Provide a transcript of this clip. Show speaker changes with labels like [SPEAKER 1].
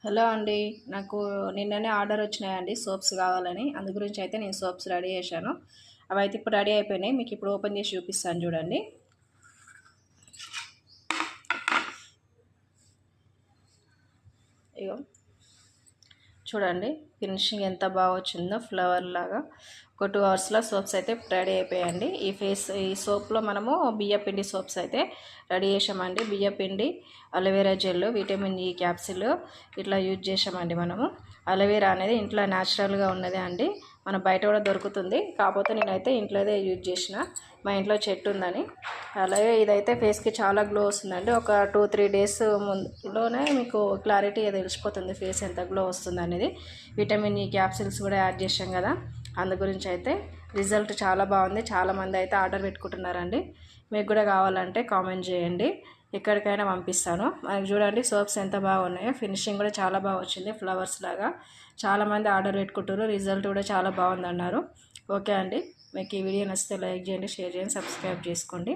[SPEAKER 1] Hello అండి. నాకు నిన్ననే ఆర్డర్ వచ్చినాయండి సోప్స్ కావాలని. అందు గురించి అయితే నేను సోప్స్ రెడీ చేశాను. అవైతే ఇప్పుడు రెడీ అయిపోయినాయి. మీకు ఇప్పుడు ఓపెన్ చేసి చూపిస్తాను చూడండి. ఇగో చూడండి ఫినిషింగ్ ఎంత బాగా వచ్చిందో, ఫ్లవర్ లాగా. ఒక 2 అవర్స్లో సోప్స్ అయితే రెడీ అయిపోయాయండి. ఈ సోప్లో మనము బియ్యపిండి సోప్స్ అయితే రెడీ చేసామండి. బియ్యపిండి, aloe vera gel, vitamin E capsule ఇట్లా యూజ్ చేసామండి. మనము అలోవెరా అనేది ఇంట్లో న్యాచురల్గా ఉన్నదే అండి. మన బయట కూడా దొరుకుతుంది, కాకపోతే నేనైతే ఇంట్లోదే యూజ్ చేసిన, మా ఇంట్లో చెట్టు ఉందని. అలాగే ఇదైతే ఫేస్కి చాలా గ్లో వస్తుందండి. ఒక 2-3 డేస్ ముందులోనే మీకు క్లారిటీ తెలిసిపోతుంది ఫేస్ ఎంత గ్లో వస్తుంది అనేది. విటమిన్ ఈ క్యాప్సిల్స్ కూడా యాడ్ చేసాం కదా, అందు గురించి అయితే రిజల్ట్ చాలా బాగుంది. చాలామంది అయితే ఆర్డర్ పెట్టుకుంటున్నారండి. మీకు కూడా కావాలంటే కామెంట్ చేయండి, ఎక్కడికైనా పంపిస్తాను. మనకి చూడండి సోప్స్ ఎంత బాగున్నాయో, ఫినిషింగ్ కూడా చాలా బాగా వచ్చింది, ఫ్లవర్స్ లాగా. చాలామంది ఆర్డర్ పెట్టుకుంటారు, రిజల్ట్ కూడా చాలా బాగుంది అన్నారు. ఓకే అండి, మీకు ఈ వీడియో నచ్చితే లైక్ చేయండి, షేర్ చేయండి, సబ్స్క్రైబ్ చేసుకోండి.